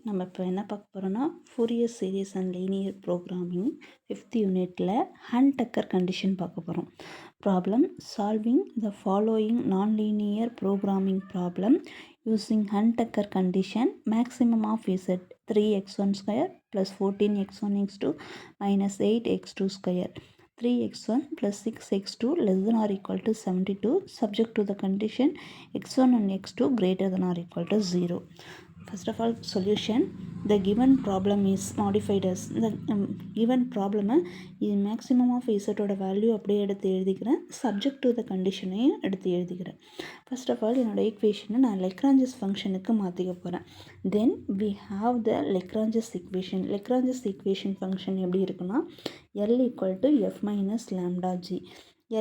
நம்ம இப்போ என்ன பார்க்க போகிறோன்னா Fourier series and linear programming 5th யூனிட்டில் ஹண்ட்-டக்கர் கண்டிஷன் பார்க்க போகிறோம். Problem solving the following nonlinear programming problem using Kuhn Tucker condition maximum of Z 3x1 square plus 14x1 minus 8x2 square 3x1 plus 6x2 less than or equal to 72 subject to the condition x1 and x2 greater than or equal to 0. First of all, solution. The given problem is modified as the given problem is maximum of z ஓட value அப்படியே எடுத்து எழுதிக்கிறேன். Subject to the கண்டிஷனையும் எடுத்து எழுதிக்கிறேன். First of all என்னோட ஈக்குவேஷனை நான் Lagrange's ஃபங்க்ஷனுக்கு மாற்றிக்க போகிறேன். Then we have the Lagrange's equation. Lagrange's equation function எப்படி இருக்குன்னா L equal to F minus lambda G.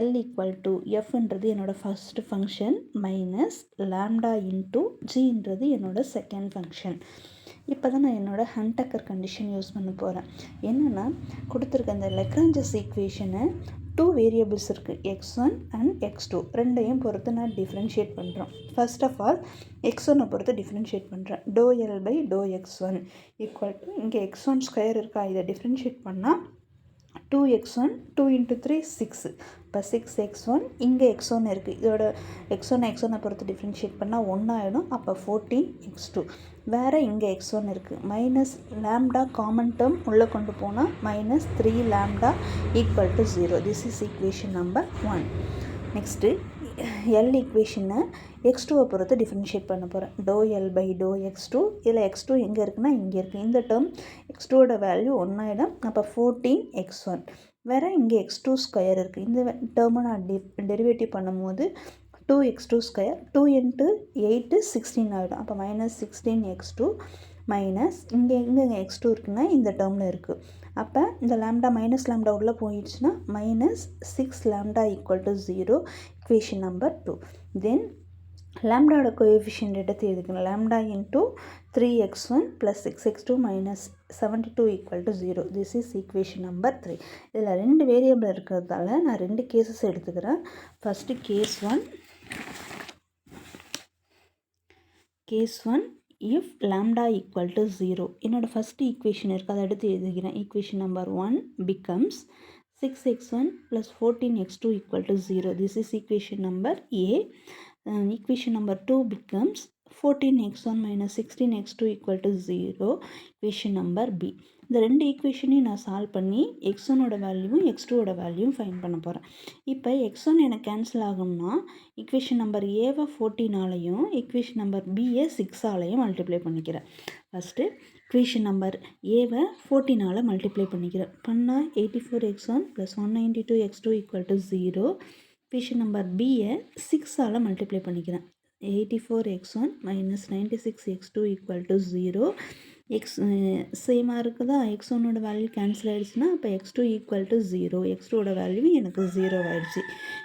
L equal to எஃப்ன்றது என்னோடய first function minus lambda into ஜின்றது என்னோடய செகண்ட் ஃபங்க்ஷன். இப்போ தான் நான் என்னோடய ஹண்ட்-டக்கர் கண்டிஷன் யூஸ் பண்ண போகிறேன். என்னென்னா கொடுத்துருக்க அந்த லெக்ராஞ்சஸ் ஈக்குவேஷனை 2 வேரியபிள்ஸ் இருக்குது, x1 அண்ட் x2 ரெண்டையும் பொறுத்து நான் டிஃப்ரென்ஷியேட் பண்ணுறோம். ஃபர்ஸ்ட் ஆஃப் ஆல் x1 பொறுத்து டிஃப்ரென்ஷியேட் பண்ணுறேன். டோ எல் பை டோ x1 ஈக்குவல் டு இங்கே x1 ஸ்கொயர் இருக்கா, இதை டிஃப்ரென்ஷியேட் பண்ணால் 2x1 2 into 3 6. இப்போ 6x1 இங்கே x1 இருக்குது, இதோட x1 பொறுத்து டிஃப்ரென்ஷியேட் பண்ணால் 1 ஆகிடும். அப்போ 14x2. வேறு இங்கே x1 இருக்குது, மைனஸ் லேம்டா காமன் டேர்ம் உள்ளே கொண்டு போனால் minus 3 lambda equal to 0. This is equation number 1. Next L ஈக்குவேஷனை x2 பொறுத்து டிஃப்ரென்ஷியேட் பண்ண போகிறேன். டோ எல் பை டோ x2. இதில் x2 எங்கே இருக்குன்னா இங்கே இருக்குது. இந்த டேர்ம் x2ஓட வேல்யூ 1 ஆகிடும். அப்போ 14x1. வேறு இங்கே x2 ஸ்கொயர் இருக்குது. இந்த டேர்மை நான் டெரிவேட்டிவ் பண்ணும்போது 2x2 ஸ்கொயர் 2 into 8 16 ஆகிடும். அப்போ மைனஸ் 16x2 மைனஸ் இங்கே x2 இருக்குன்னா இந்த டேர்மில் இருக்குது. அப்போ இந்த லேம்டா மைனஸ் லேம்டா உள்ளே போயிடுச்சுன்னா minus 6 lambda equal to 0. equation number 2. Then லேம்டாவோட கோஎஃபிஷியன்ட் எடுத்து எழுதிக்கணும். Lambda into 3x1 plus 6x2 minus 72 equal to 0. This is equation number 3. இதில் 2 வேரியபிள் இருக்கிறதால நான் 2 கேசஸ் எடுத்துக்கிறேன். First case 1 if lambda equal to 0. என்னோட ஃபஸ்ட்டு ஈக்குவேஷன் இருக்குது, அதை எடுத்து எழுதிக்கிறேன். Equation number 1 becomes 6x1 plus 14x2 equal to 0. This is equation number A. Equation number 2 becomes 14x1 minus 16x2 equal to 0. Equation number B. இந்த 2 ஈக்குவேஷனையும் நான் solve பண்ணி x1ஓட வேல்யூவும் x2ஓட வேல்யூவும் ஃபைண்ட் பண்ண போகிறேன். இப்போ x1 எனக்கு கேன்சல் ஆகும்னா ஈக்குவேஷன் நம்பர் ஏவை 14ஆலையும் ஈக்குவேஷன் நம்பர் பியை 6ஆலையும் மல்டிப்ளை பண்ணிக்கிறேன். ஃபஸ்ட்டு ஈக்குவேஷன் நம்பர் ஏவை 14ஆல் மல்டிப்ளை பண்ணிக்கிறேன். பண்ணால் 84x1 plus 192x2 equal to 0. Equation number பியை 6ஆல் மல்டிப்ளை பண்ணிக்கிறேன். 84x1 minus 96x2 equal to 0. சேமாக இருக்குதா, x1ஓட வேல்யூ கேன்சல் ஆகிடுச்சுன்னா அப்போ x2 ஈக்குவல் டு 0. x2ஓட வேல்யூ எனக்கு 0 ஆகிடுச்சு.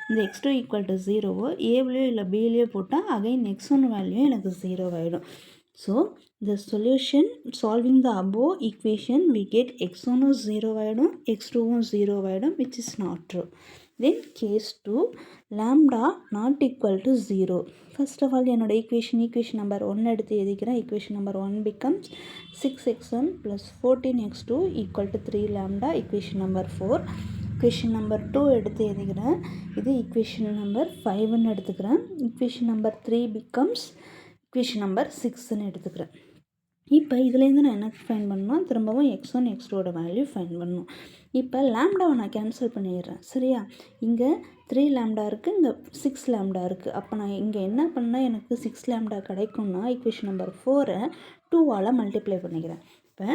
இந்த x2 ஈக்குவல் டு 0வோ ஏவிலையோ இல்லை பிலையோ போட்டால் அகைன் x1 வேல்யூ எனக்கு 0 ஆகிடும். So the solution solving the above equation we get x1 0 ஆகிடும், x2 0 ஆகிடும், which is not true. Then case 2 lambda not equal to 0. First of all என்னோட ஈக்குவேஷன் நம்பர் 1 எடுத்து எழுதிக்கிறேன். Equation number 1 becomes 6x1 plus 14x2 equal to 3 lambda. Equation number 4. Equation number 2 எடுத்து எழுதிக்கிறேன். இது equation number 5ன்னு எடுத்துக்கிறேன். Equation number 3 becomes equation number 6ன்னு எடுத்துக்கிறேன். இப்போ இதுலேருந்து நான் என்ன ஃபைண்ட் பண்ணணும், திரும்பவும் x1 x2ஓட வேல்யூ ஃபைண்ட் பண்ணணும். இப்போ லேம்டாவை நான் கேன்சல் பண்ணிடுறேன். சரியா, இங்கே 3 லேம்டா இருக்குது, இங்கே 6 லேம்டா இருக்குது. அப்போ நான் இங்கே என்ன பண்ணால் எனக்கு 6 லேம்டா கிடைக்கும்னா ஈக்குவேஷன் நம்பர் 4ஐ 2ஆல் மல்டிப்ளை பண்ணிக்கிறேன். இப்போ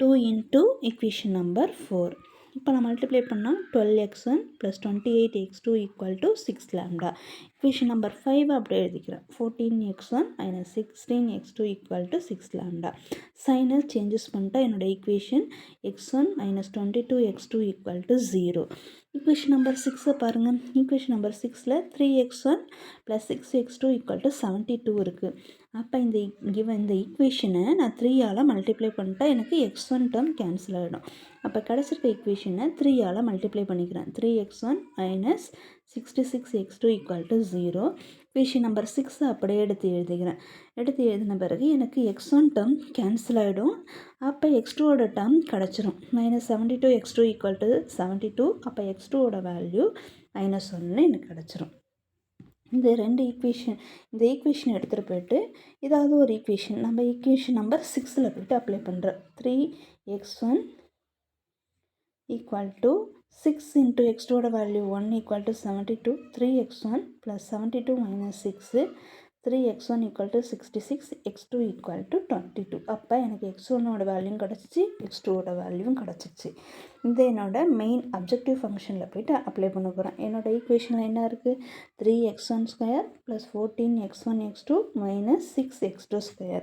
2 இன்ட்டு ஈக்குவேஷன் நம்பர் 4. இப்போ நான் மல்டிப்ளை பண்ணால் 12x1 plus 28x2 equal to 6 lambda. Equation number 5 அப்படியே எழுதிக்கிறேன். 14x1 minus 16x2 equal to 6 lambda. சைனை சேஞ்சஸ் பண்ணிட்டா என்னோட equation x1 minus 22x2 equal to 0. Equation number 6ஐ பாருங்கள். ஈக்குவேஷன் நம்பர் 6ல் 3x1 plus 6x2 equal to 72 இருக்குது. அப்போ இந்த ஈக்குவேஷனை நான் 3ஆல் மல்டிப்ளை பண்ணிட்டா எனக்கு x1 டேர்ம் கேன்சல் ஆகிடும். அப்போ கிடச்சிருக்க ஈக்குவேஷனை 3ஆல் மல்டிப்ளை பண்ணிக்கிறேன். 3x1 minus 66x2 equal to 0. Equation number 6 அப்படியே எடுத்து எழுதிக்கிறேன். எடுத்து எழுதின பிறகு எனக்கு x1 டேர்ம் கேன்சல் ஆகிடும். அப்போ x2ஓட டேர்ம் கிடச்சிரும். -72 x2 = 72. அப்போ x2ஓட வேல்யூ -1 எனக்கு கிடச்சிரும். இந்த ஈக்குவேஷன் எடுத்துகிட்டு போயிட்டு ஏதாவது ஒரு ஈக்குவேஷன் நம்ம ஈக்குவேஷன் நம்பர் 6ல் போய்ட்டு அப்ளை பண்ணுறேன். 3x1 = 6 × x2ஓட value 1 = 72. 3x1 + 72 - 6 3x1 = 66, x2 = 22. அப்போ எனக்கு x1ஓட வேல்யூவும் கிடச்சிச்சு, x2ஓட வேல்யூவும் கிடச்சிச்சு. இது என்னோட மெயின் அப்ஜெக்டிவ் ஃபங்க்ஷனில் போய்ட்டு அப்ளை பண்ண போகிறேன். என்னோடய ஈக்குவேஷனில் என்ன இருக்குது? 3x12 + 14x1 x2 - 6x2².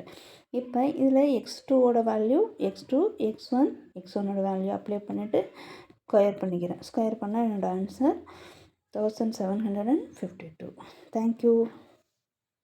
இப்போ இதில் x2ஓட வேல்யூ x2, x1ஓட வேல்யூ அப்ளை பண்ணிவிட்டு ஸ்கொயர் பண்ணிக்கிறேன். ஸ்கொயர் பண்ணால் என்னோடய ஆன்சர் 1752. தேங்க்யூ.